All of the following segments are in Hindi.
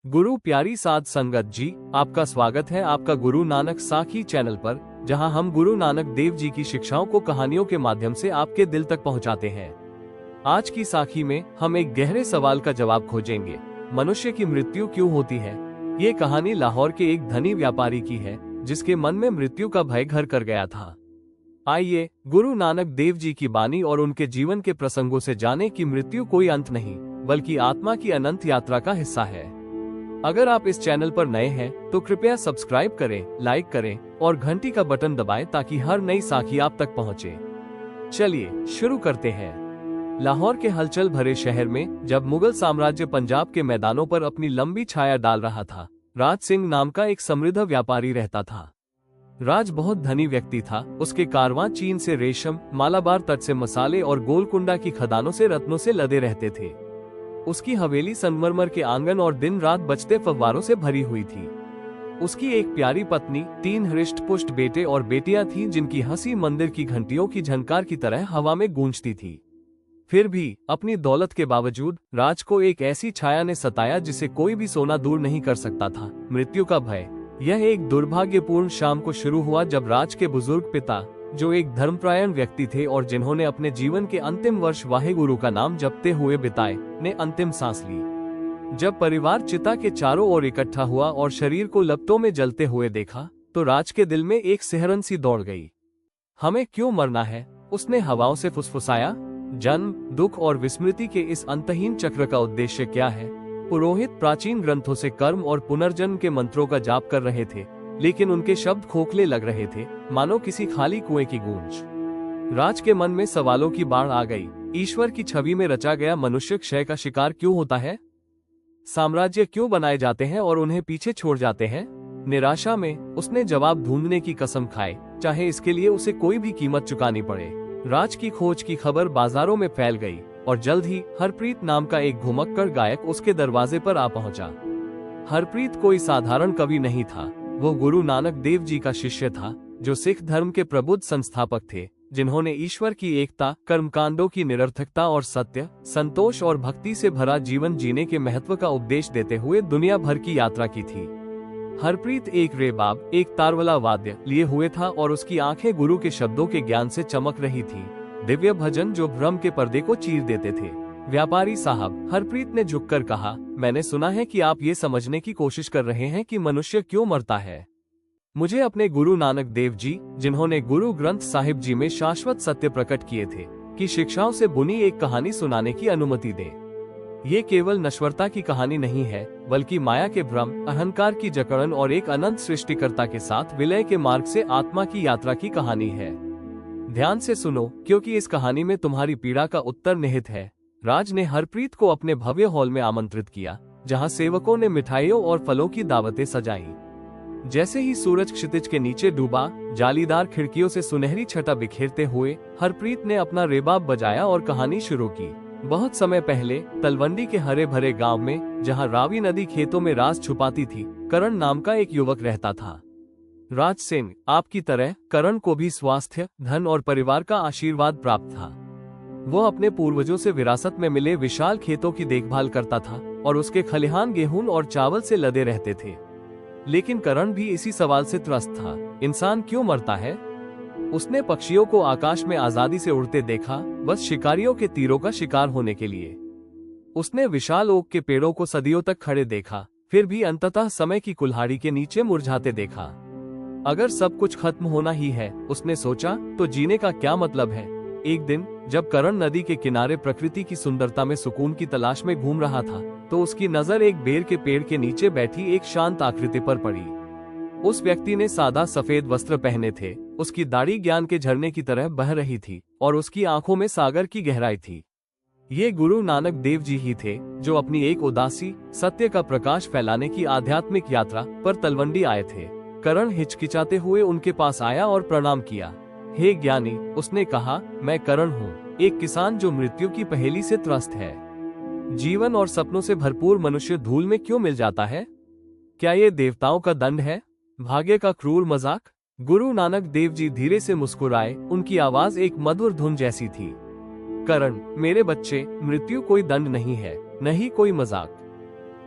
गुरु प्यारी साध संगत जी, आपका स्वागत है आपका गुरु नानक साखी चैनल पर, जहां हम गुरु नानक देव जी की शिक्षाओं को कहानियों के माध्यम से आपके दिल तक पहुंचाते हैं। आज की साखी में हम एक गहरे सवाल का जवाब खोजेंगे, मनुष्य की मृत्यु क्यों होती है। ये कहानी लाहौर के एक धनी व्यापारी की है, जिसके मन में मृत्यु का भय घर कर गया था। आइए गुरु नानक देव जी की बानी और उनके जीवन के प्रसंगों से जाने कि मृत्यु कोई अंत नहीं, बल्कि आत्मा की अनंत यात्रा का हिस्सा है। अगर आप इस चैनल पर नए हैं तो कृपया सब्सक्राइब करें, लाइक करें और घंटी का बटन दबाएं ताकि हर नई साखी आप तक पहुंचे। चलिए शुरू करते हैं। लाहौर के हलचल भरे शहर में जब मुगल साम्राज्य पंजाब के मैदानों पर अपनी लंबी छाया डाल रहा था, राज सिंह नाम का एक समृद्ध व्यापारी रहता था। राज बहुत धनी व्यक्ति था। उसके कारवां चीन से रेशम, मालाबार तट से मसाले और गोलकुंडा की खदानों से रत्नों से लदे रहते थे। उसकी हवेली संगमरमर के आंगन और दिन रात बजते फव्वारों से भरी हुई थी। उसकी एक प्यारी पत्नी, 3 हृष्ट पुष्ट बेटे और बेटियां थीं, जिनकी हंसी मंदिर की घंटियों की झनकार की तरह हवा में गूंजती थी। फिर भी अपनी दौलत के बावजूद राज को एक ऐसी छाया ने सताया जिसे कोई भी सोना दूर नहीं कर सकता था, मृत्यु का भय। यह एक दुर्भाग्यपूर्ण शाम को शुरू हुआ जब राज के बुजुर्ग पिता, जो एक धर्मपरायण व्यक्ति थे और जिन्होंने अपने जीवन के अंतिम वर्ष वाहेगुरु का नाम जपते हुए बिताए, ने अंतिम सांस ली। जब परिवार चिता के चारों ओर इकट्ठा हुआ और शरीर को लपटों में जलते हुए देखा, तो राज के दिल में एक सिहरन सी दौड़ गई। हमें क्यों मरना है, उसने हवाओं से फुसफुसाया। जन्म, दुख और विस्मृति के इस अंतहीन चक्र का उद्देश्य क्या है। पुरोहित प्राचीन ग्रंथों से कर्म और पुनर्जन्म के मंत्रों का जाप कर रहे थे, लेकिन उनके शब्द खोखले लग रहे थे, मानो किसी खाली कुएं की गूंज। राज के मन में सवालों की बाढ़ आ गई। ईश्वर की छवि में रचा गया मनुष्य क्षय का शिकार क्यों होता है। साम्राज्य क्यों बनाए जाते हैं और उन्हें पीछे छोड़ जाते हैं। निराशा में उसने जवाब ढूंढने की कसम खाई, चाहे इसके लिए उसे कोई भी कीमत चुकानी पड़े। राज की खोज की खबर बाजारों में फैल गई और जल्द ही हरप्रीत नाम का एक घुमक्कड़ गायक उसके दरवाजे पर आ पहुंचा। हरप्रीत कोई साधारण कवि नहीं था, वो गुरु नानक देव जी का शिष्य था, जो सिख धर्म के प्रबुद्ध संस्थापक थे, जिन्होंने ईश्वर की एकता, कर्मकांडों की निरर्थकता और सत्य, संतोष और भक्ति से भरा जीवन जीने के महत्व का उपदेश देते हुए दुनिया भर की यात्रा की थी। हरप्रीत एक रेबाब, एक तारवला वाद्य लिए हुए था और उसकी आंखें गुरु के शब्दों के ज्ञान से चमक रही थी, दिव्य भजन जो भ्रम के पर्दे को चीर देते थे। व्यापारी साहब, हरप्रीत ने झुककर कहा, मैंने सुना है कि आप ये समझने की कोशिश कर रहे हैं कि मनुष्य क्यों मरता है। मुझे अपने गुरु नानक देव जी, जिन्होंने गुरु ग्रंथ साहिब जी में शाश्वत सत्य प्रकट किए थे, की शिक्षाओं से बुनी एक कहानी सुनाने की अनुमति दें। ये केवल नश्वरता की कहानी नहीं है, बल्कि माया के भ्रम, अहंकार की जकड़न और एक अनंत सृष्टिकर्ता के साथ विलय के मार्ग से आत्मा की यात्रा की कहानी है। ध्यान से सुनो, क्योंकि इस कहानी में तुम्हारी पीड़ा का उत्तर निहित है। राज ने हरप्रीत को अपने भव्य हॉल में आमंत्रित किया, जहां सेवकों ने मिठाइयों और फलों की दावतें सजाई। जैसे ही सूरज क्षितिज के नीचे डूबा, जालीदार खिड़कियों से सुनहरी छटा बिखेरते हुए हरप्रीत ने अपना रेबाब बजाया और कहानी शुरू की। बहुत समय पहले तलवंडी के हरे भरे गांव में, जहां रावी नदी खेतों में राज छुपाती थी, करण नाम का एक युवक रहता था। राज सिंह, आपकी तरह करण को भी स्वास्थ्य, धन और परिवार का आशीर्वाद प्राप्त था। वो अपने पूर्वजों से विरासत में मिले विशाल खेतों की देखभाल करता था और उसके खलिहान गेहूं और चावल से लदे रहते थे। लेकिन करण भी इसी सवाल से त्रस्त था, इंसान क्यों मरता है। उसने पक्षियों को आकाश में आजादी से उड़ते देखा, बस शिकारियों के तीरों का शिकार होने के लिए। उसने विशाल ओक के पेड़ों को सदियों तक खड़े देखा, फिर भी अंततः समय की कुल्हाड़ी के नीचे मुरझाते देखा। अगर सब कुछ खत्म होना ही है, उसने सोचा, तो जीने का क्या मतलब है। एक दिन जब करण नदी के किनारे प्रकृति की सुंदरता में सुकून की तलाश में घूम रहा था, तो उसकी नजर एक बेर के पेड़ के नीचे बैठी एक शांत आकृति पर पड़ी। उस व्यक्ति ने सादा सफेद वस्त्र पहने थे, उसकी दाढ़ी ज्ञान के झरने की तरह बह रही थी और उसकी आंखों में सागर की गहराई थी। ये गुरु नानक देव जी ही थे, जो अपनी एक उदासी, सत्य का प्रकाश फैलाने की आध्यात्मिक यात्रा पर तलवंडी आए थे। करण हिचकिचाते हुए उनके पास आया और प्रणाम किया। हे ज्ञानी, उसने कहा, मैं करण हूँ, एक किसान जो मृत्यु की पहेली से त्रस्त है। जीवन और सपनों से भरपूर मनुष्य धूल में क्यों मिल जाता है। क्या ये देवताओं का दंड है, भाग्य का क्रूर मजाक। गुरु नानक देव जी धीरे से मुस्कुराए, उनकी आवाज एक मधुर धुन जैसी थी। करण, मेरे बच्चे, मृत्यु कोई दंड नहीं है, नहीं कोई मजाक।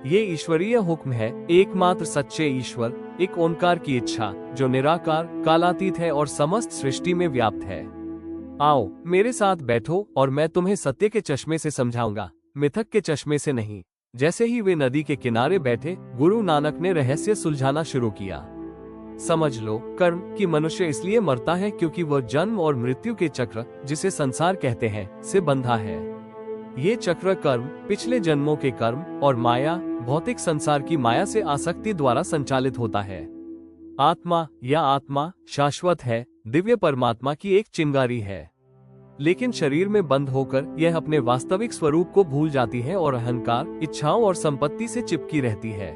ये ईश्वरीय हुक्म है, एकमात्र सच्चे ईश्वर, एक ओंकार की इच्छा जो निराकार, कालातीत है और समस्त सृष्टि में व्याप्त है। आओ मेरे साथ बैठो और मैं तुम्हें सत्य के चश्मे से समझाऊंगा, मिथक के चश्मे से नहीं। जैसे ही वे नदी के किनारे बैठे, गुरु नानक ने रहस्य सुलझाना शुरू किया। समझ लो, कर्म कि मनुष्य इसलिए मरता है क्योंकि वह जन्म और मृत्यु के चक्र, जिसे संसार कहते हैं, से बंधा है। ये चक्र कर्म, पिछले जन्मों के कर्म और माया, भौतिक संसार की माया से आसक्ति द्वारा संचालित होता है। आत्मा या आत्मा शाश्वत है, दिव्य परमात्मा की एक चिंगारी है, लेकिन शरीर में बंद होकर यह अपने वास्तविक स्वरूप को भूल जाती है और अहंकार, इच्छाओं और संपत्ति से चिपकी रहती है।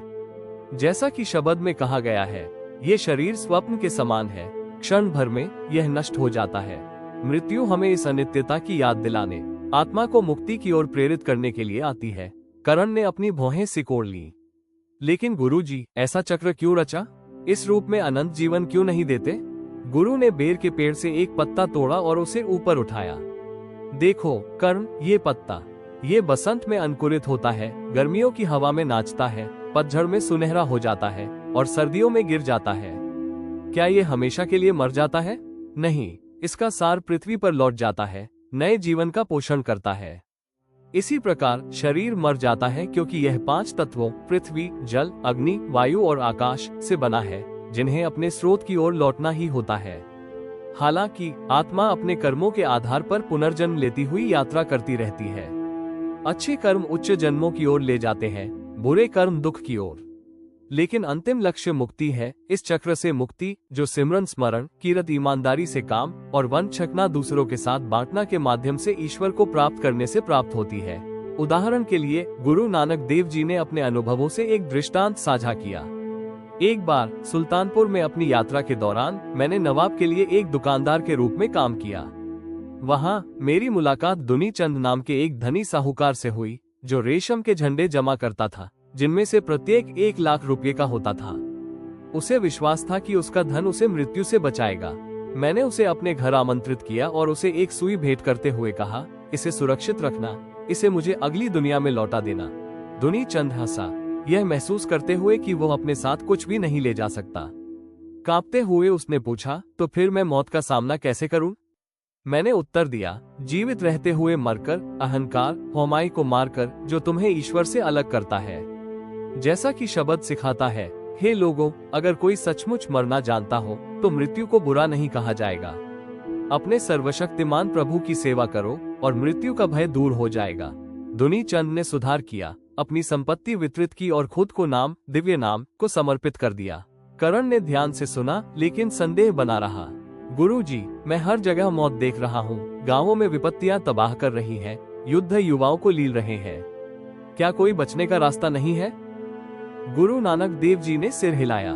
जैसा कि शब्द में कहा गया है, ये शरीर स्वप्न के समान है, क्षण भर में यह नष्ट हो जाता है। मृत्यु हमें इस अनित्यता की याद दिलाने, आत्मा को मुक्ति की ओर प्रेरित करने के लिए आती है। करण ने अपनी भौहें सिकोड़ ली। लेकिन गुरुजी, ऐसा चक्र क्यों रचा? इस रूप में अनंत जीवन क्यों नहीं देते? गुरु ने बेर के पेड़ से एक पत्ता तोड़ा और उसे ऊपर उठाया। देखो कर्ण, ये पत्ता, ये बसंत में अंकुरित होता है, गर्मियों की हवा में नाचता है, पतझड़ में सुनहरा हो जाता है और सर्दियों में गिर जाता है। क्या ये हमेशा के लिए मर जाता है? नहीं, इसका सार पृथ्वी पर लौट जाता है, नए जीवन का पोषण करता है। इसी प्रकार शरीर मर जाता है क्योंकि यह 5 तत्वों पृथ्वी, जल, अग्नि, वायु और आकाश से बना है, जिन्हें अपने स्रोत की ओर लौटना ही होता है। हालांकि आत्मा अपने कर्मों के आधार पर पुनर्जन्म लेती हुई यात्रा करती रहती है। अच्छे कर्म उच्च जन्मों की ओर ले जाते हैं, बुरे कर्म दुख की ओर। लेकिन अंतिम लक्ष्य मुक्ति है, इस चक्र से मुक्ति जो सिमरन, स्मरण, कीरत, ईमानदारी से काम और वंश छकना दूसरों के साथ बांटना के माध्यम से ईश्वर को प्राप्त करने से प्राप्त होती है। उदाहरण के लिए गुरु नानक देव जी ने अपने अनुभवों से एक दृष्टांत साझा किया। एक बार सुल्तानपुर में अपनी यात्रा के दौरान मैंने नवाब के लिए एक दुकानदार के रूप में काम किया। वहाँ मेरी मुलाकात दुनी चंद नाम के एक धनी साहूकार से हुई, जो रेशम के झंडे जमा करता था, जिनमें से प्रत्येक 1 लाख रुपये का होता था। उसे विश्वास था कि उसका धन उसे मृत्यु से बचाएगा। मैंने उसे अपने घर आमंत्रित किया और उसे एक सुई भेंट करते हुए कहा, इसे सुरक्षित रखना, इसे मुझे अगली दुनिया में लौटा देना। दुनी चंद हंसा, यह महसूस करते हुए कि वो अपने साथ कुछ भी नहीं ले जा सकता। कांपते हुए उसने पूछा, तो फिर मैं मौत का सामना कैसे करूं? मैंने उत्तर दिया, जीवित रहते हुए मरकर, अहंकार, हौमाई को मारकर, जो तुम्हें ईश्वर से अलग करता है। जैसा कि शब्द सिखाता है, हे लोगों, अगर कोई सचमुच मरना जानता हो तो मृत्यु को बुरा नहीं कहा जाएगा। अपने सर्वशक्तिमान प्रभु की सेवा करो और मृत्यु का भय दूर हो जाएगा। दुनी चंद ने सुधार किया, अपनी संपत्ति वितरित की और खुद को नाम, दिव्य नाम को समर्पित कर दिया। करण ने ध्यान से सुना लेकिन संदेह बना रहा। गुरुजी, मैं हर जगह मौत देख रहा हूँ, गांवों में विपत्तियां तबाह कर रही हैं, युद्ध युवाओं को लील रहे हैं, क्या कोई बचने का रास्ता नहीं है? गुरु नानक देव जी ने सिर हिलाया।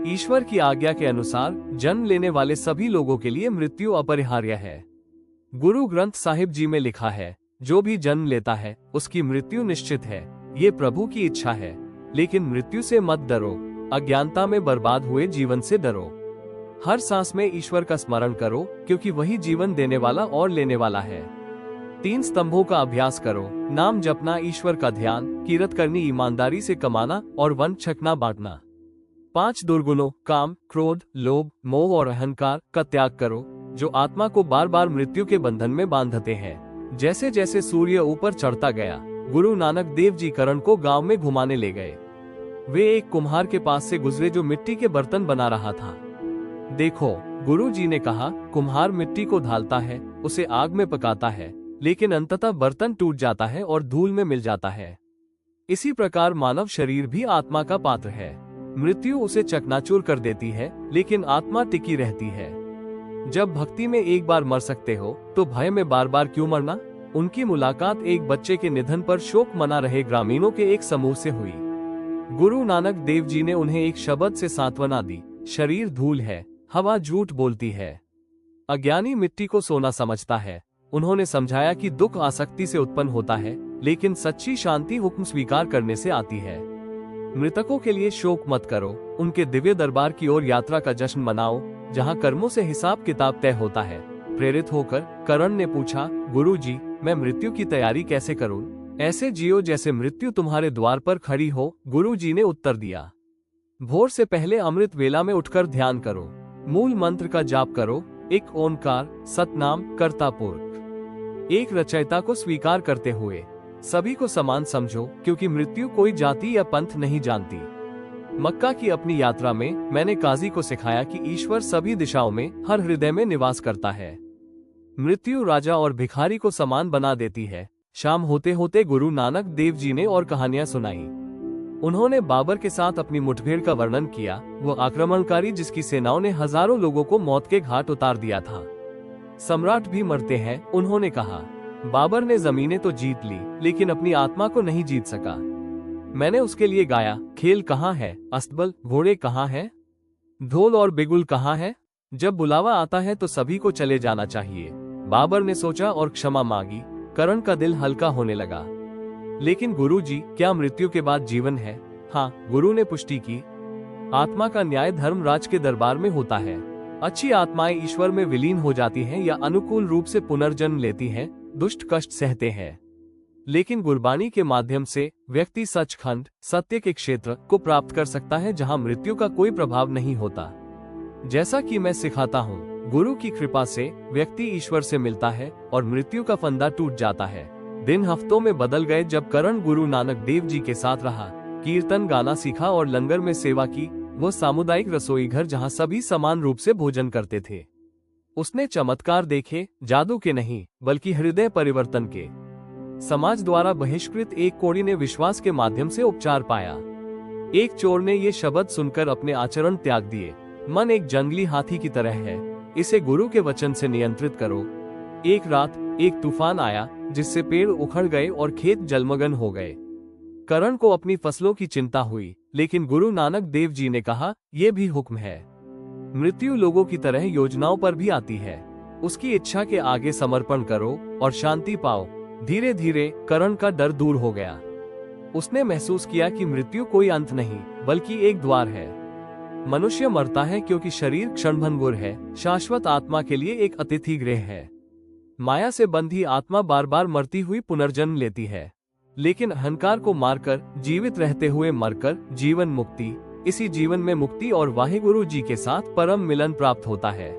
ईश्वर की आज्ञा के अनुसार जन्म लेने वाले सभी लोगों के लिए मृत्यु अपरिहार्य है। गुरु ग्रंथ साहिब जी में लिखा है, जो भी जन्म लेता है उसकी मृत्यु निश्चित है। ये प्रभु की इच्छा है, लेकिन मृत्यु से मत डरो, अज्ञानता में बर्बाद हुए जीवन से डरो। हर सांस में ईश्वर का स्मरण करो, क्योंकि वही जीवन देने वाला और लेने वाला है। 3 स्तंभों का अभ्यास करो, नाम जपना, ईश्वर का ध्यान, कीरत करनी, ईमानदारी से कमाना और वंश छकना बांटना। 5 दुर्गुणों काम, क्रोध, लोभ, मोह और अहंकार का त्याग करो, जो आत्मा को बार बार मृत्यु के बंधन में बांधते हैं। जैसे जैसे सूर्य ऊपर चढ़ता गया, गुरु नानक देव जी करण को गांव में घुमाने ले गए। वे एक कुम्हार के पास से गुजरे जो मिट्टी के बर्तन बना रहा था। देखो, गुरु जी ने कहा, कुम्हार मिट्टी को ढालता है, उसे आग में पकाता है, लेकिन अंततः बर्तन टूट जाता है और धूल में मिल जाता है। इसी प्रकार मानव शरीर भी आत्मा का पात्र है। मृत्यु उसे चकनाचूर कर देती है, लेकिन आत्मा टिकी रहती है। जब भक्ति में एक बार मर सकते हो, तो भय में बार बार क्यों मरना? उनकी मुलाकात एक बच्चे के निधन पर शोक मना रहे ग्रामीणों के एक समूह से हुई। गुरु नानक देव जी ने उन्हें एक शब्द से सांत्वना दी, शरीर धूल है, हवा झूठ बोलती है, अज्ञानी मिट्टी को सोना समझता है। उन्होंने समझाया कि दुख आसक्ति से उत्पन्न होता है, लेकिन सच्ची शांति हुक्म स्वीकार करने से आती है। मृतकों के लिए शोक मत करो, उनके दिव्य दरबार की ओर यात्रा का जश्न मनाओ, जहां कर्मों से हिसाब किताब तय होता है। प्रेरित होकर करण ने पूछा, गुरुजी, मैं मृत्यु की तैयारी कैसे करूं? ऐसे जियो जैसे मृत्यु तुम्हारे द्वार पर खड़ी हो, गुरु जी ने उत्तर दिया। भोर से पहले अमृत वेला में उठकर ध्यान करो, मूल मंत्र का जाप करो, एक ओंकार, सतनाम, कर्तापुर, एक रचयिता को स्वीकार करते हुए सभी को समान समझो, क्योंकि मृत्यु कोई जाति या पंथ नहीं जानती। मक्का की अपनी यात्रा में मैंने काजी को सिखाया कि ईश्वर सभी दिशाओं में, हर हृदय में निवास करता है। मृत्यु राजा और भिखारी को समान बना देती है। शाम होते होते गुरु नानक देव जी ने और कहानियां सुनाई। उन्होंने बाबर के साथ अपनी मुठभेड़ का वर्णन किया, वो आक्रमणकारी जिसकी सेनाओं ने हजारों लोगों को मौत के घाट उतार दिया था। सम्राट भी मरते हैं, उन्होंने कहा। बाबर ने जमीनें तो जीत ली, लेकिन अपनी आत्मा को नहीं जीत सका। मैंने उसके लिए गाया, खेल कहाँ है, अस्तबल, घोड़े कहाँ है, ढोल और बिगुल कहाँ है। जब बुलावा आता है तो सभी को चले जाना चाहिए। बाबर ने सोचा और क्षमा मांगी। करण का दिल हल्का होने लगा। लेकिन गुरुजी, क्या मृत्यु के बाद जीवन है? हाँ, गुरु ने पुष्टि की। आत्मा का न्याय धर्मराज के दरबार में होता है। अच्छी आत्माएं ईश्वर में विलीन हो जाती हैं या अनुकूल रूप से पुनर्जन्म लेती हैं, दुष्ट कष्ट सहते हैं। लेकिन गुरबानी के माध्यम से व्यक्ति सचखंड, सत्य के क्षेत्र को प्राप्त कर सकता है, जहां मृत्यु का कोई प्रभाव नहीं होता। जैसा कि मैं सिखाता हूँ, गुरु की कृपा से व्यक्ति ईश्वर से मिलता है और मृत्यु का फंदा टूट जाता है। दिन हफ्तों में बदल गए जब करण गुरु नानक देव जी के साथ रहा, कीर्तन गाना सीखा और लंगर में सेवा की। वो सामुदायिक रसोई घर जहाँ सभी समान रूप से भोजन करते थे। उसने चमत्कार देखे, जादू के नहीं बल्कि हृदय परिवर्तन के। समाज द्वारा बहिष्कृत एक कोढ़ी ने विश्वास के माध्यम से उपचार पाया। एक चोर ने ये शब्द सुनकर अपने आचरण त्याग दिए, मन एक जंगली हाथी की तरह है, इसे गुरु के वचन से नियंत्रित करो। एक रात एक तूफान आया जिससे पेड़ उखड़ गए और खेत जलमग्न हो गए। करण को अपनी फसलों की चिंता हुई, लेकिन गुरु नानक देव जी ने कहा, यह भी हुक्म है। मृत्यु लोगों की तरह योजनाओं पर भी आती है। उसकी इच्छा के आगे समर्पण करो और शांति पाओ। धीरे धीरे करण का डर दूर हो गया। उसने महसूस किया कि मृत्यु कोई अंत नहीं बल्कि एक द्वार है। मनुष्य मरता है क्योंकि शरीर क्षणभंगुर है, शाश्वत आत्मा के लिए एक अतिथि गृह है। माया से बंधी आत्मा बार बार मरती हुई पुनर्जन्म लेती है, लेकिन अहंकार को मारकर, जीवित रहते हुए मरकर जीवन मुक्ति, इसी जीवन में मुक्ति और वाहिगुरु जी के साथ परम मिलन प्राप्त होता है।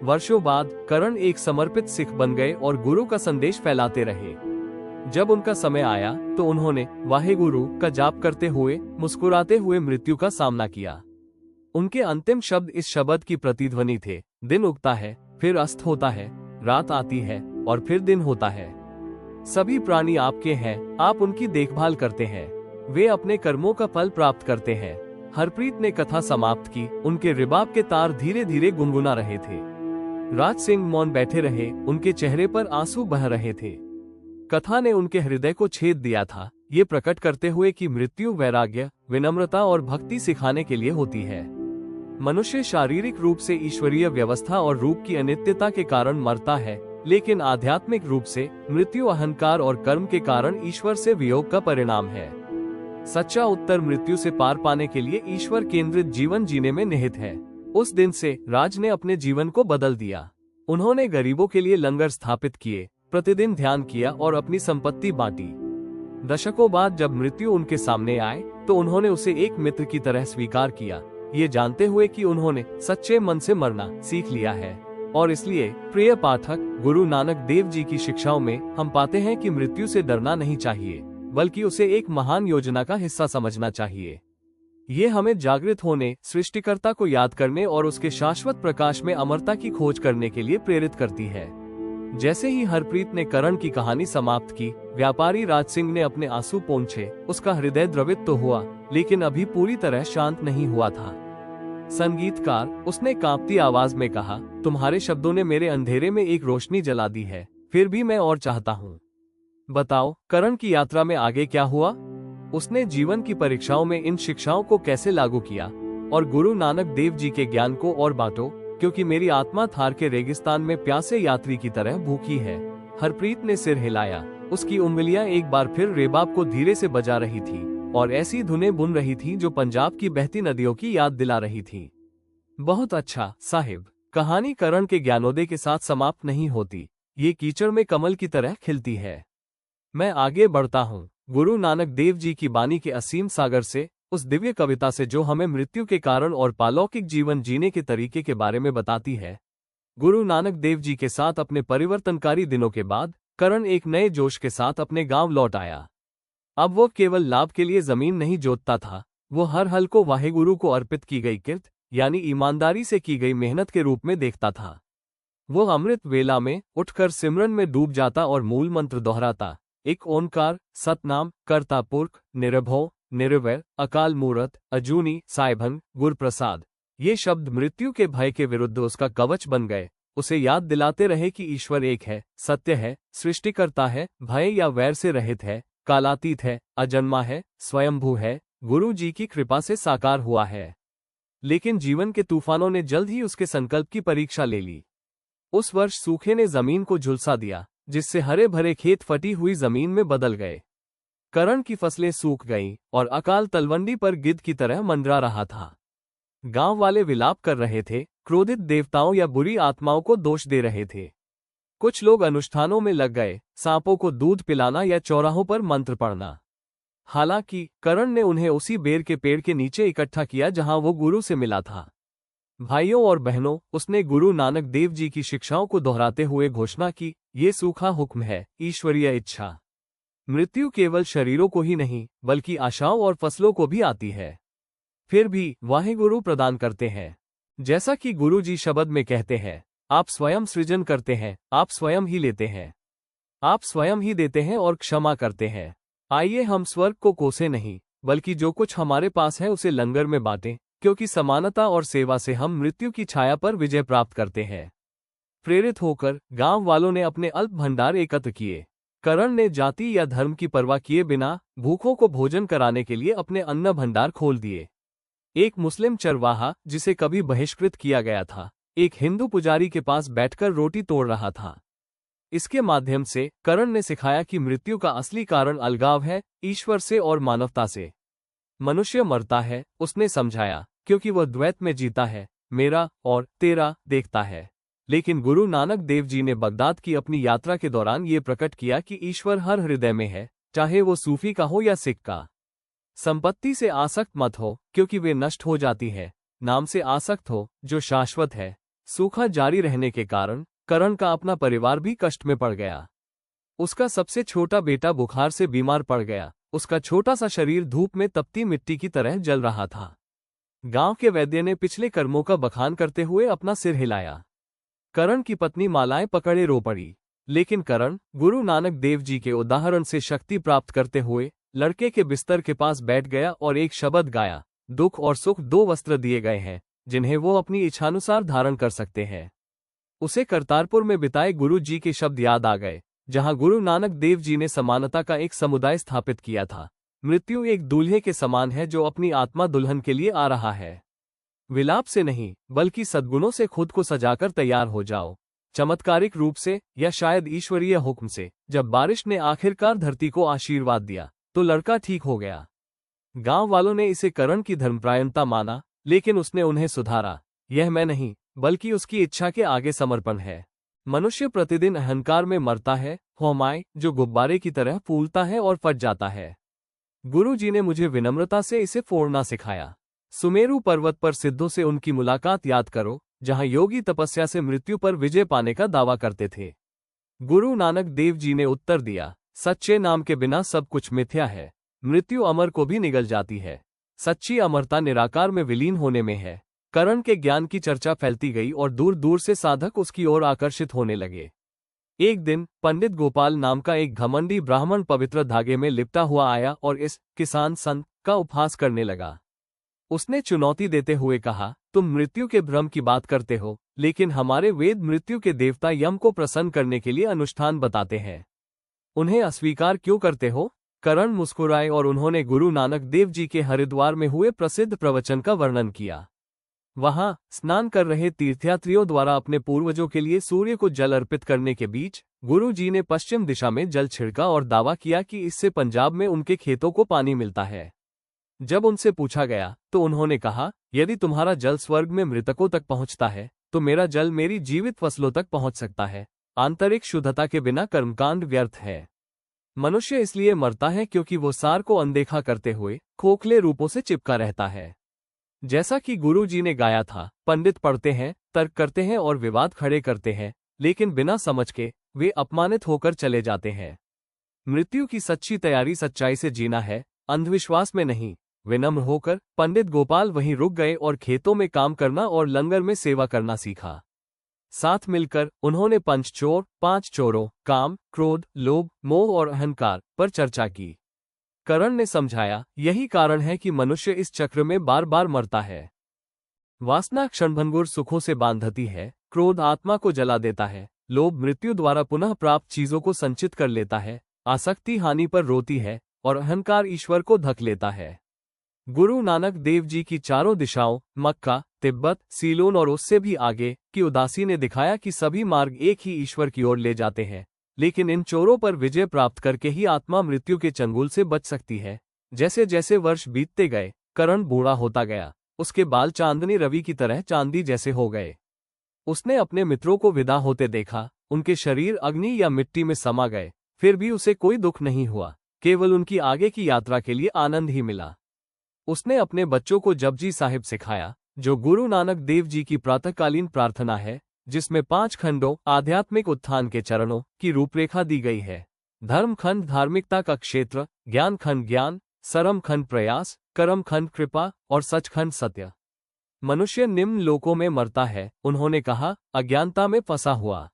वर्षों बाद करण एक समर्पित सिख बन गए और गुरु का संदेश फैलाते रहे। जब उनका समय आया तो उन्होंने वाहिगुरु का जाप करते हुए, मुस्कुराते हुए मृत्यु का सामना किया। उनके अंतिम शब्द इस शब्द की प्रतिध्वनि थे, दिन उगता है, फिर अस्त होता है, रात आती है और फिर दिन होता है। सभी प्राणी आपके हैं, आप उनकी देखभाल करते हैं, वे अपने कर्मों का फल प्राप्त करते हैं। हरप्रीत ने कथा समाप्त की। उनके रिबाब के तार धीरे धीरे गुनगुना रहे थे। राज सिंह मौन बैठे रहे, उनके चेहरे पर आंसू बह रहे थे। कथा ने उनके हृदय को छेद दिया था, ये प्रकट करते हुए कि मृत्यु वैराग्य, विनम्रता और भक्ति सिखाने के लिए होती है। मनुष्य शारीरिक रूप से ईश्वरीय व्यवस्था और रूप की अनित्यता के कारण मरता है, लेकिन आध्यात्मिक रूप से मृत्यु अहंकार और कर्म के कारण ईश्वर से वियोग का परिणाम है। सच्चा उत्तर मृत्यु से पार पाने के लिए ईश्वर केंद्रित जीवन जीने में निहित है। उस दिन से राज ने अपने जीवन को बदल दिया। उन्होंने गरीबों के लिए लंगर स्थापित किए, प्रतिदिन ध्यान किया और अपनी संपत्ति बांटी। दशकों बाद जब मृत्यु उनके सामने आए तो उन्होंने उसे एक मित्र की तरह स्वीकार किया, ये जानते हुए कि उन्होंने सच्चे मन से मरना सीख लिया है। और इसलिए प्रिय पाठक, गुरु नानक देव जी की शिक्षाओं में हम पाते हैं कि मृत्यु से डरना नहीं चाहिए, बल्कि उसे एक महान योजना का हिस्सा समझना चाहिए। ये हमें जागृत होने, सृष्टिकर्ता को याद करने और उसके शाश्वत प्रकाश में अमरता की खोज करने के लिए प्रेरित करती है। जैसे ही हरप्रीत ने करण की कहानी समाप्त की, व्यापारी राज सिंह ने अपने आंसू पोंछे। उसका हृदय द्रवित तो हुआ, लेकिन अभी पूरी तरह शांत नहीं हुआ था। संगीतकार, उसने कांपती आवाज में कहा, तुम्हारे शब्दों ने मेरे अंधेरे में एक रोशनी जला दी है, फिर भी मैं और चाहता हूँ। बताओ, करण की यात्रा में आगे क्या हुआ? उसने जीवन की परीक्षाओं में इन शिक्षाओं को कैसे लागू किया? और गुरु नानक देव जी के ज्ञान को और बांटो, क्योंकि मेरी आत्मा थार के रेगिस्तान में प्यासे यात्री की तरह भूखी है। हरप्रीत ने सिर हिलाया। उसकी उंगलियां एक बार फिर रेबाब को धीरे से बजा रही थी और ऐसी धुनें बुन रही थी जो पंजाब की बहती नदियों की याद दिला रही थी। बहुत अच्छा साहिब, कहानी करण के ज्ञानोदय के साथ समाप्त नहीं होती, ये कीचड़ में कमल की तरह खिलती है। मैं आगे बढ़ता हूँ। गुरु नानक देव जी की बानी के असीम सागर से, उस दिव्य कविता से जो हमें मृत्यु के कारण और पालौकिक जीवन जीने के तरीके के बारे में बताती है। गुरु नानक देव जी के साथ अपने परिवर्तनकारी दिनों के बाद करण एक नए जोश के साथ अपने गांव लौट आया। अब वो केवल लाभ के लिए जमीन नहीं जोतता था, वो हर हल को वाहेगुरु को अर्पित की गई किर्त यानी ईमानदारी से की गई मेहनत के रूप में देखता था। वो अमृत वेला में उठकर सिमरन में डूब जाता और मूल मंत्र दोहराता, एक ओंकार, सतनाम, कर्ता पुरख, निरभौ, निर्वैर, अकाल मूरत, अजूनी, साइभन, गुरप्रसाद। ये शब्द मृत्यु के भय के विरुद्ध उसका कवच बन गए, उसे याद दिलाते रहे कि ईश्वर एक है, सत्य है, सृष्टिकर्ता है, भय या वैर से रहित है, कालातीत है, अजन्मा है, स्वयंभू है, गुरु जी की कृपा से साकार हुआ है। लेकिन जीवन के तूफानों ने जल्द ही उसके संकल्प की परीक्षा ले ली। उस वर्ष सूखे ने जमीन को झुलसा दिया, जिससे हरे भरे खेत फटी हुई जमीन में बदल गए। करण की फसलें सूख गईं और अकाल तलवंडी पर गिद्ध की तरह मंडरा रहा था। गांव वाले विलाप कर रहे थे, क्रोधित देवताओं या बुरी आत्माओं को दोष दे रहे थे। कुछ लोग अनुष्ठानों में लग गए, सांपों को दूध पिलाना या चौराहों पर मंत्र पढ़ना। हालांकि करण ने उन्हें उसी बेर के पेड़ के नीचे इकट्ठा किया जहां वो गुरु से मिला था। भाइयों और बहनों, उसने गुरु नानक देव जी की शिक्षाओं को दोहराते हुए घोषणा की, ये सूखा हुक्म है, ईश्वरीय इच्छा। मृत्यु केवल शरीरों को ही नहीं, बल्कि आशाओं और फसलों को भी आती है। फिर भी वाहेगुरु प्रदान करते हैं। जैसा कि गुरु जी शब्द में कहते हैं, आप स्वयं सृजन करते हैं, आप स्वयं ही लेते हैं, आप स्वयं ही देते हैं और क्षमा करते हैं। आइए हम स्वर्ग को कोसे नहीं, बल्कि जो कुछ हमारे पास है उसे लंगर में बांटें, क्योंकि समानता और सेवा से हम मृत्यु की छाया पर विजय प्राप्त करते हैं। प्रेरित होकर गांव वालों ने अपने अल्प भंडार एकत्र किए। करण ने जाति या धर्म की परवाह किए बिना भूखों को भोजन कराने के लिए अपने अन्न भंडार खोल दिए। एक मुस्लिम चरवाहा, जिसे कभी बहिष्कृत किया गया था, एक हिंदू पुजारी के पास बैठकर रोटी तोड़ रहा था। इसके माध्यम से करण ने सिखाया कि मृत्यु का असली कारण अलगाव है, ईश्वर से और मानवता से। मनुष्य मरता है, उसने समझाया, क्योंकि वह द्वैत में जीता है, मेरा और तेरा देखता है। लेकिन गुरु नानक देव जी ने बगदाद की अपनी यात्रा के दौरान ये प्रकट किया कि ईश्वर हर हृदय में है, चाहे वो सूफी का हो या सिख का। संपत्ति से आसक्त मत हो, क्योंकि वे नष्ट हो जाती है। नाम से आसक्त हो, जो शाश्वत है। सूखा जारी रहने के कारण करण का अपना परिवार भी कष्ट में पड़ गया। उसका सबसे छोटा बेटा बुखार से बीमार पड़ गया। उसका छोटा सा शरीर धूप में तपती मिट्टी की तरह जल रहा था। गांव के वैद्य ने पिछले कर्मों का बखान करते हुए अपना सिर हिलाया। करण की पत्नी मालाएं पकड़े रो पड़ी। लेकिन करण गुरु नानक देव जी के उदाहरण से शक्ति प्राप्त करते हुए लड़के के बिस्तर के पास बैठ गया और एक शब्द गाया, दुख और सुख दो वस्त्र दिए गए हैं, जिन्हें वो अपनी इच्छानुसार धारण कर सकते हैं। उसे करतारपुर में बिताए गुरु जी के शब्द याद आ गए, जहां गुरु नानक देव जी ने समानता का एक समुदाय स्थापित किया था। मृत्यु एक दूल्हे के समान है जो अपनी आत्मा दुल्हन के लिए आ रहा है। विलाप से नहीं, बल्कि सद्गुणों से खुद को सजाकर तैयार हो जाओ। चमत्कारिक रूप से या शायद ईश्वरीय हुक्म से, जब बारिश ने आखिरकार धरती को आशीर्वाद दिया, तो लड़का ठीक हो गया। गांव वालों ने इसे करण की धर्मपरायणता माना, लेकिन उसने उन्हें सुधारा। यह मैं नहीं, बल्कि उसकी इच्छा के आगे समर्पण है। मनुष्य प्रतिदिन अहंकार में मरता है, होमाय, जो गुब्बारे की तरह फूलता है और फट जाता है। गुरु जी ने मुझे विनम्रता से इसे फोड़ना सिखाया। सुमेरु पर्वत पर सिद्धों से उनकी मुलाकात याद करो, जहां योगी तपस्या से मृत्यु पर विजय पाने का दावा करते थे। गुरु नानक देव जी ने उत्तर दिया, सच्चे नाम के बिना सब कुछ मिथ्या है। मृत्यु अमर को भी निगल जाती है। सच्ची अमरता निराकार में विलीन होने में है। करण के ज्ञान की चर्चा फैलती गई और दूर दूर से साधक उसकी ओर आकर्षित होने लगे। एक दिन पंडित गोपाल नाम का एक घमंडी ब्राह्मण पवित्र धागे में लिपटा हुआ आया और इस किसान संत का उपहास करने लगा। उसने चुनौती देते हुए कहा, तुम मृत्यु के भ्रम की बात करते हो, लेकिन हमारे वेद मृत्यु के देवता यम को प्रसन्न करने के लिए अनुष्ठान बताते हैं। उन्हें अस्वीकार क्यों करते हो? करण मुस्कुराए और उन्होंने गुरु नानक देव जी के हरिद्वार में हुए प्रसिद्ध प्रवचन का वर्णन किया। वहां स्नान कर रहे तीर्थयात्रियों द्वारा अपने पूर्वजों के लिए सूर्य को जल अर्पित करने के बीच गुरु जी ने पश्चिम दिशा में जल छिड़का और दावा किया कि इससे पंजाब में उनके खेतों को पानी मिलता है। जब उनसे पूछा गया तो उन्होंने कहा, यदि तुम्हारा जल स्वर्ग में मृतकों तक पहुंचता है, तो मेरा जल मेरी जीवित फसलों तक पहुंच सकता है। आंतरिक शुद्धता के बिना कर्मकांड व्यर्थ है। मनुष्य इसलिए मरता है क्योंकि वो सार को अनदेखा करते हुए खोखले रूपों से चिपका रहता है। जैसा कि गुरु जी ने गाया था, पंडित पढ़ते हैं, तर्क करते हैं और विवाद खड़े करते हैं, लेकिन बिना समझ के वे अपमानित होकर चले जाते हैं। मृत्यु की सच्ची तैयारी सच्चाई से जीना है, अंधविश्वास में नहीं। विनम्र होकर पंडित गोपाल वहीं रुक गए और खेतों में काम करना और लंगर में सेवा करना सीखा। साथ मिलकर उन्होंने पंचचोर, 5 चोरों, काम, क्रोध, लोभ, मोह और अहंकार पर चर्चा की। करण ने समझाया, यही कारण है कि मनुष्य इस चक्र में बार बार मरता है। वासना क्षणभंगुर सुखों से बांधती है, क्रोध आत्मा को जला देता है, लोभ मृत्यु द्वारा पुनः प्राप्त चीजों को संचित कर लेता है, आसक्ति हानि पर रोती है और अहंकार ईश्वर को धक लेता है। गुरु नानक देव जी की चारों दिशाओं, मक्का, तिब्बत, सीलोन और उससे भी आगे की उदासी ने दिखाया कि सभी मार्ग एक ही ईश्वर की ओर ले जाते हैं, लेकिन इन चोरों पर विजय प्राप्त करके ही आत्मा मृत्यु के चंगुल से बच सकती है। जैसे जैसे वर्ष बीतते गए, करण बूढ़ा होता गया, उसके बाल चांदनी रवि की तरह चांदी जैसे हो गए। उसने अपने मित्रों को विदा होते देखा, उनके शरीर अग्नि या मिट्टी में समा गए, फिर भी उसे कोई दुख नहीं हुआ, केवल उनकी आगे की यात्रा के लिए आनंद ही मिला। उसने अपने बच्चों को जपजी साहिब सिखाया, जो गुरु नानक देव जी की प्रातःकालीन प्रार्थना है, जिसमें 5 खंडों आध्यात्मिक उत्थान के चरणों की रूपरेखा दी गई है। धर्म खंड धार्मिकता का क्षेत्र, ज्ञान खंड ज्ञान, सरम खंड प्रयास, कर्म खंड कृपा और सचखंड सत्य। मनुष्य निम्न लोकों में मरता है, उन्होंने कहा, अज्ञानता में फंसा हुआ।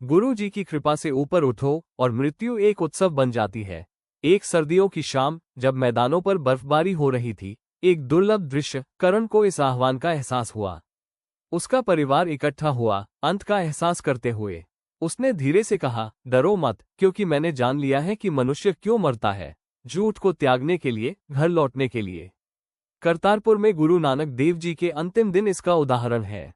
गुरु जी की कृपा से ऊपर उठो और मृत्यु एक उत्सव बन जाती है। एक सर्दियों की शाम, जब मैदानों पर बर्फबारी हो रही थी, एक दुर्लभ दृश्य करण को इस आह्वान का एहसास हुआ। उसका परिवार इकट्ठा हुआ, अंत का एहसास करते हुए। उसने धीरे से कहा, डरो मत, क्योंकि मैंने जान लिया है कि मनुष्य क्यों मरता है, झूठ को त्यागने के लिए, घर लौटने के लिए। करतारपुर में गुरु नानक देव जी के अंतिम दिन इसका उदाहरण है।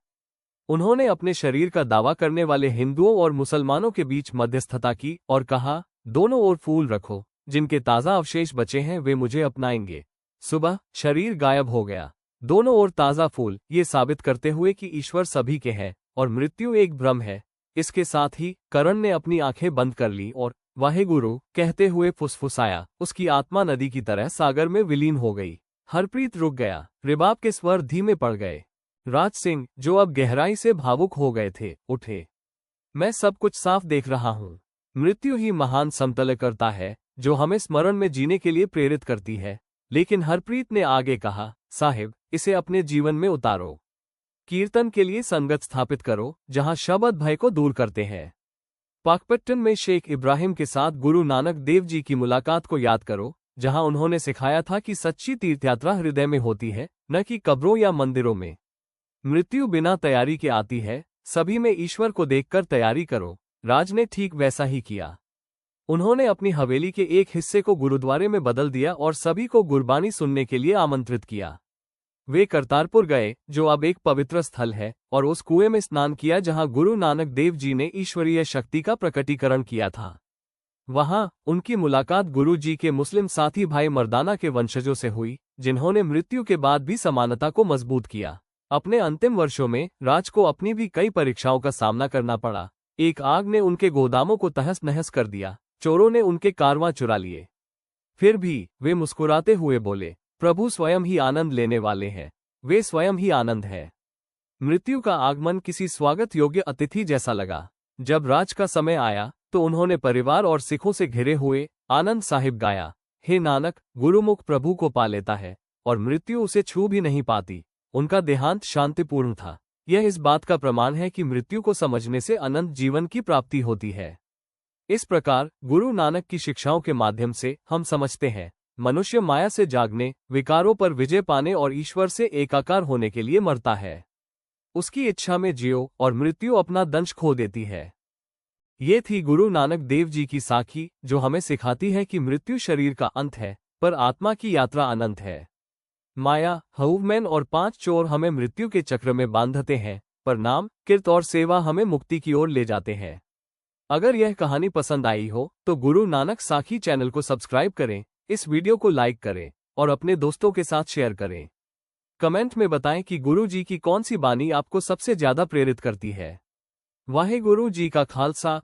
उन्होंने अपने शरीर का दावा करने वाले हिंदुओं और मुसलमानों के बीच मध्यस्थता की और कहा, दोनों ओर फूल रखो, जिनके ताज़ा अवशेष बचे हैं वे मुझे अपनाएंगे। सुबह शरीर गायब हो गया, दोनों ओर ताज़ा फूल, ये साबित करते हुए कि ईश्वर सभी के है और मृत्यु एक भ्रम है। इसके साथ ही करण ने अपनी आंखें बंद कर ली और वाहेगुरु कहते हुए फुसफुसाया। उसकी आत्मा नदी की तरह सागर में विलीन हो गई। हरप्रीत रुक गया, रिबाब के स्वर धीमे पड़ गए। राज सिंह, जो अब गहराई से भावुक हो गए थे, उठे। मैं सब कुछ साफ देख रहा हूँ। मृत्यु ही महान समतल करता है, जो हमें स्मरण में जीने के लिए प्रेरित करती है। लेकिन हरप्रीत ने आगे कहा, साहिब, इसे अपने जीवन में उतारो। कीर्तन के लिए संगत स्थापित करो, जहां शब्द भय को दूर करते हैं। पाकपट्टन में शेख इब्राहिम के साथ गुरु नानक देव जी की मुलाकात को याद करो, जहां उन्होंने सिखाया था कि सच्ची तीर्थयात्रा हृदय में होती है, न कि कब्रों या मंदिरों में। मृत्यु बिना तैयारी के आती है, सभी में ईश्वर को देखकर तैयारी करो। राज ने ठीक वैसा ही किया। उन्होंने अपनी हवेली के एक हिस्से को गुरुद्वारे में बदल दिया और सभी को गुरबानी सुनने के लिए आमंत्रित किया। वे करतारपुर गए, जो अब एक पवित्र स्थल है, और उस कुएं में स्नान किया जहां गुरु नानक देव जी ने ईश्वरीय शक्ति का प्रकटीकरण किया था। वहां उनकी मुलाकात गुरु जी के मुस्लिम साथी भाई मर्दाना के वंशजों से हुई, जिन्होंने मृत्यु के बाद भी समानता को मजबूत किया। अपने अंतिम वर्षों में राज को अपनी भी कई परीक्षाओं का सामना करना पड़ा। एक आग ने उनके गोदामों को तहस नहस कर दिया, चोरों ने उनके कारवां चुरा लिए। फिर भी वे मुस्कुराते हुए बोले, प्रभु स्वयं ही आनंद लेने वाले हैं, वे स्वयं ही आनंद है। मृत्यु का आगमन किसी स्वागत योग्य अतिथि जैसा लगा। जब राज का समय आया तो उन्होंने परिवार और सिखों से घिरे हुए आनंद साहिब गाया, हे नानक, गुरुमुख प्रभु को पा लेता है और मृत्यु उसे छू भी नहीं पाती। उनका देहांत शांतिपूर्ण था। यह इस बात का प्रमाण है कि मृत्यु को समझने से अनंत जीवन की प्राप्ति होती है। इस प्रकार गुरु नानक की शिक्षाओं के माध्यम से हम समझते हैं, मनुष्य माया से जागने, विकारों पर विजय पाने और ईश्वर से एकाकार होने के लिए मरता है। उसकी इच्छा में जियो और मृत्यु अपना दंश खो देती है। ये थी गुरु नानक देव जी की साखी, जो हमें सिखाती है कि मृत्यु शरीर का अंत है, पर आत्मा की यात्रा अनंत है। माया, हऊवमैन और 5 चोर हमें मृत्यु के चक्र में बांधते हैं, पर नाम, कीर्त और सेवा हमें मुक्ति की ओर ले जाते हैं। अगर यह कहानी पसंद आई हो तो गुरु नानक साखी चैनल को सब्सक्राइब करें, इस वीडियो को लाइक करें और अपने दोस्तों के साथ शेयर करें। कमेंट में बताएं कि गुरु जी की कौन सी बानी आपको सबसे ज्यादा प्रेरित करती है। वाहे गुरु जी का खालसा।